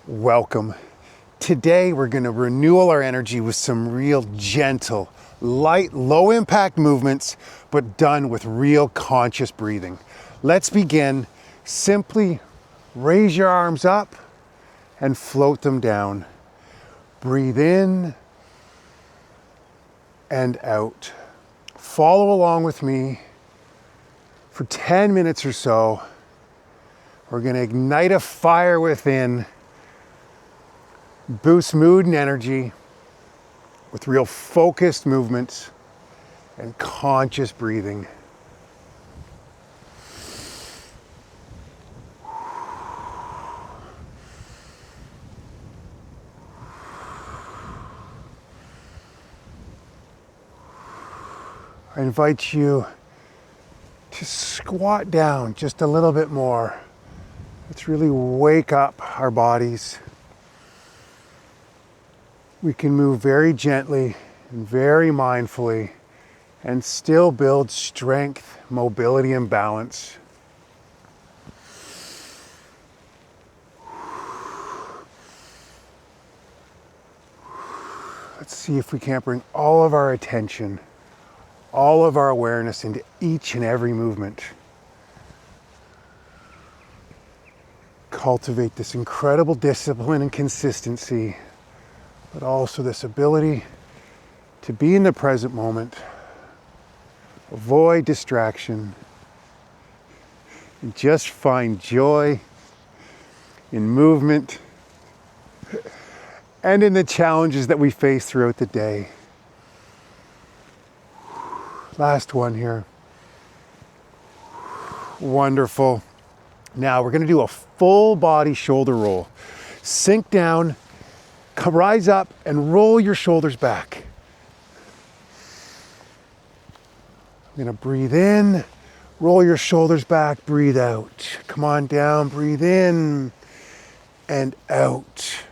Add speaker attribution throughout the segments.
Speaker 1: Welcome. Today we're going to renew our energy with some real gentle, light, low impact movements, but done with real conscious breathing. Let's begin. Simply raise your arms up and float them down. Breathe in and out. Follow along with me for 10 minutes or so. We're going to ignite a fire within, boost mood and energy with real focused movements and conscious breathing. I invite you to squat down just a little bit more. Let's really wake up our bodies. We can move very gently and very mindfully and still build strength, mobility, and balance. Let's see if we can't bring all of our attention, all of our awareness into each and every movement. Cultivate this incredible discipline and consistency, but also this ability to be in the present moment, avoid distraction, and just find joy in movement and in the challenges that we face throughout the day. Last one here. Wonderful. Now we're going to do a full body shoulder roll. Sink down, rise up, and roll your shoulders back. I'm going to breathe in, roll your shoulders back, breathe out. Come on down, breathe in and out.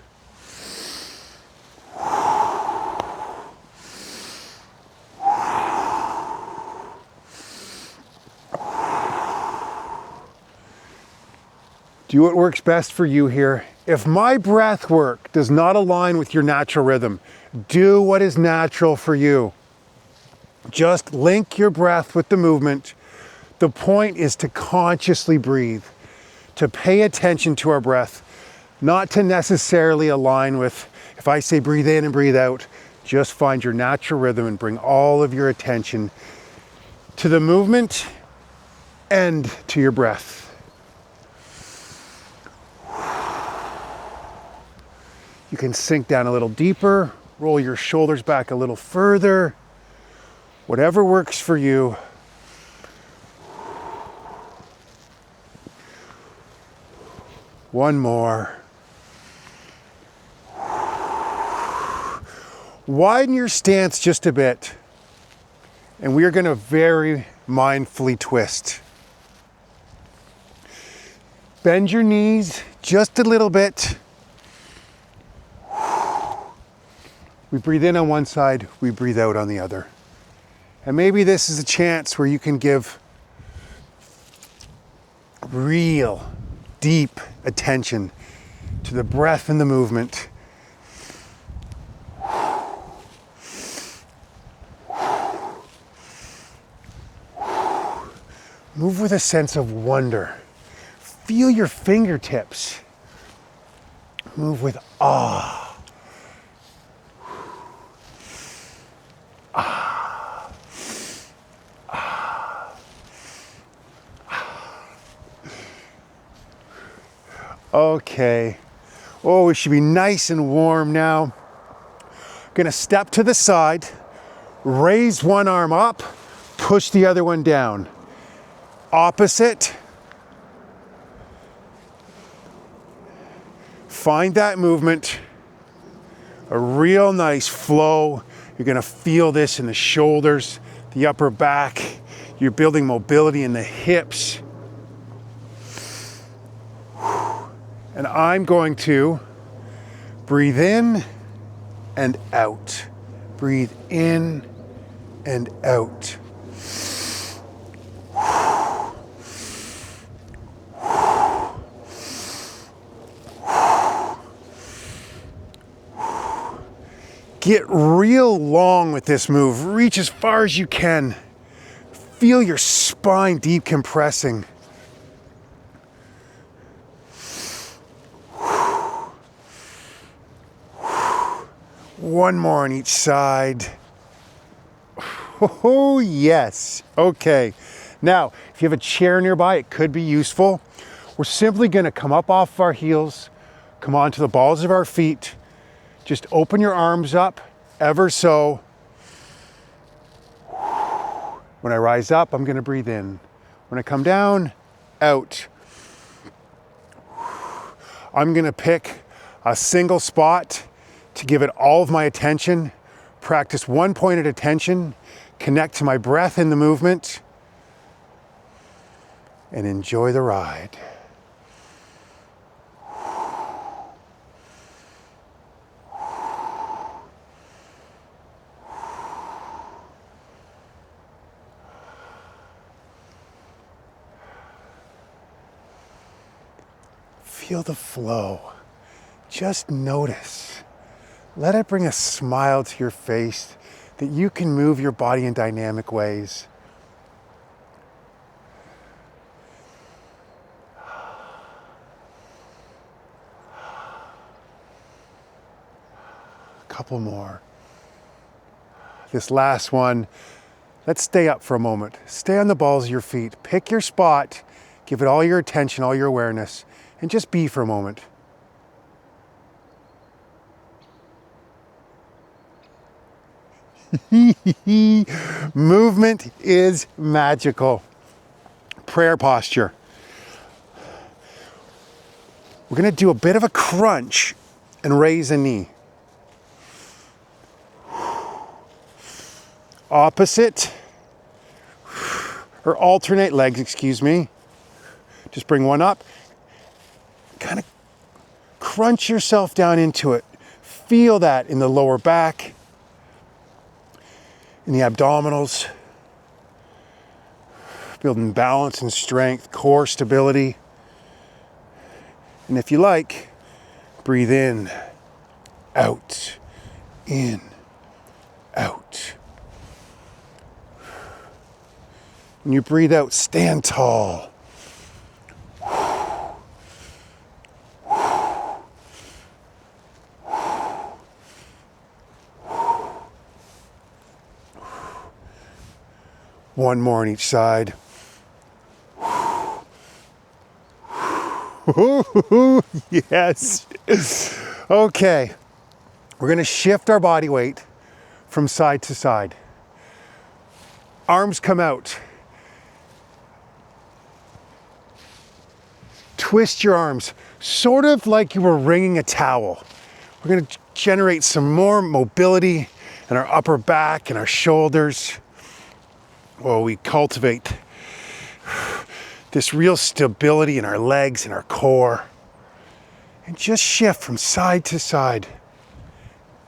Speaker 1: Do what works best for you here. If my breath work does not align with your natural rhythm, do what is natural for you. Just link your breath with the movement. The point is to consciously breathe, to pay attention to our breath, not to necessarily align with, if I say breathe in and breathe out, just find your natural rhythm and bring all of your attention to the movement and to your breath. You can sink down a little deeper, roll your shoulders back a little further, whatever works for you. One more. Widen your stance just a bit, and we are going to very mindfully twist. Bend your knees just a little bit. We breathe in on one side, we breathe out on the other. And maybe this is a chance where you can give real, deep attention to the breath and the movement. Move with a sense of wonder. Feel your fingertips. Move with awe. Okay. Oh, we should be nice and warm now. Gonna step to the side, raise one arm up, push the other one down. Opposite. Find that movement. A real nice flow. You're gonna feel this in the shoulders, the upper back. You're building mobility in the hips. And I'm going to breathe in and out. Breathe in and out. Get real long with this move. Reach as far as you can. Feel your spine deep compressing. One more on each side. Oh, yes. Okay. Now, if you have a chair nearby, it could be useful. We're simply going to come up off our heels, come onto the balls of our feet. Just open your arms up ever so. When I rise up, I'm going to breathe in. When I come down, out. I'm going to pick a single spot to give it all of my attention. Practice one point at attention. Connect to my breath in the movement. And enjoy the ride. Feel the flow. Just notice. Let it bring a smile to your face that you can move your body in dynamic ways. A couple more. This last one, let's stay up for a moment. Stay on the balls of your feet. Pick your spot. Give it all your attention, all your awareness, and just be for a moment. Movement is magical. Prayer posture. We're going to do a bit of a crunch and raise a knee. Opposite, or alternate legs, excuse me. Just bring one up. Kind of crunch yourself down into it. Feel that in the lower back, in the abdominals. Building balance and strength, core stability. And if you like, breathe in, out, in, out. When you breathe out, stand tall. One more on each side. Yes. Okay. We're going to shift our body weight from side to side. Arms come out. Twist your arms, sort of like you were wringing a towel. We're going to generate some more mobility in our upper back and our shoulders. While we cultivate this real stability in our legs and our core. And just shift from side to side.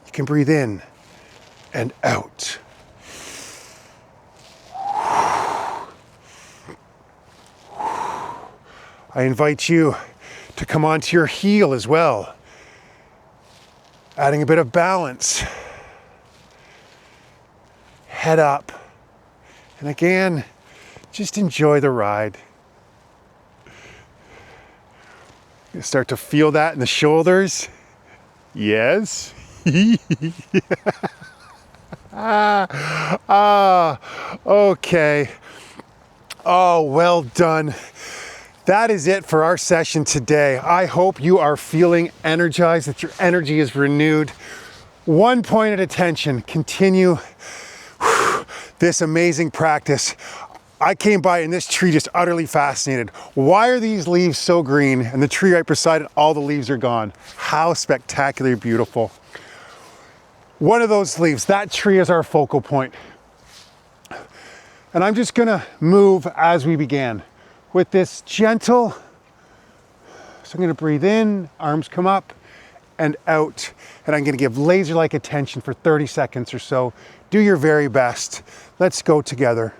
Speaker 1: You can breathe in and out. I invite you to come onto your heel as well, adding a bit of balance. Head up. And again, just enjoy the ride. You start to feel that in the shoulders. Yes. Okay. Oh, well done. That is it for our session today. I hope you are feeling energized, that your energy is renewed. One point at attention. Continue this amazing practice. I came by and this tree just utterly fascinated. Why are these leaves so green? And the tree right beside it, all the leaves are gone. How spectacularly beautiful. One of those leaves, that tree is our focal point. And I'm just gonna move as we began with this gentle. So I'm gonna breathe in, arms come up and out. And I'm gonna give laser-like attention for 30 seconds or so. Do your very best. Let's go together.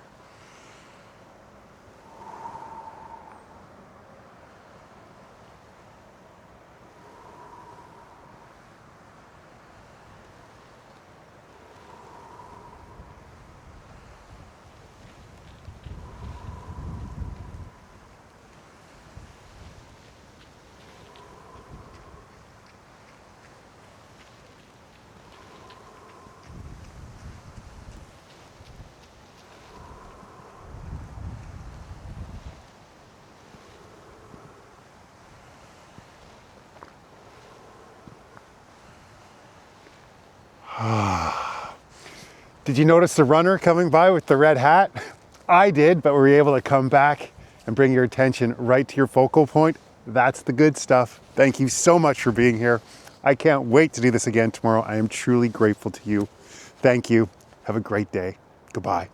Speaker 1: Did you notice the runner coming by with the red hat? I did, but we were able to come back and bring your attention right to your focal point. That's the good stuff. Thank you so much for being here. I can't wait to do this again tomorrow. I am truly grateful to you. Thank you. Have a great day. Goodbye.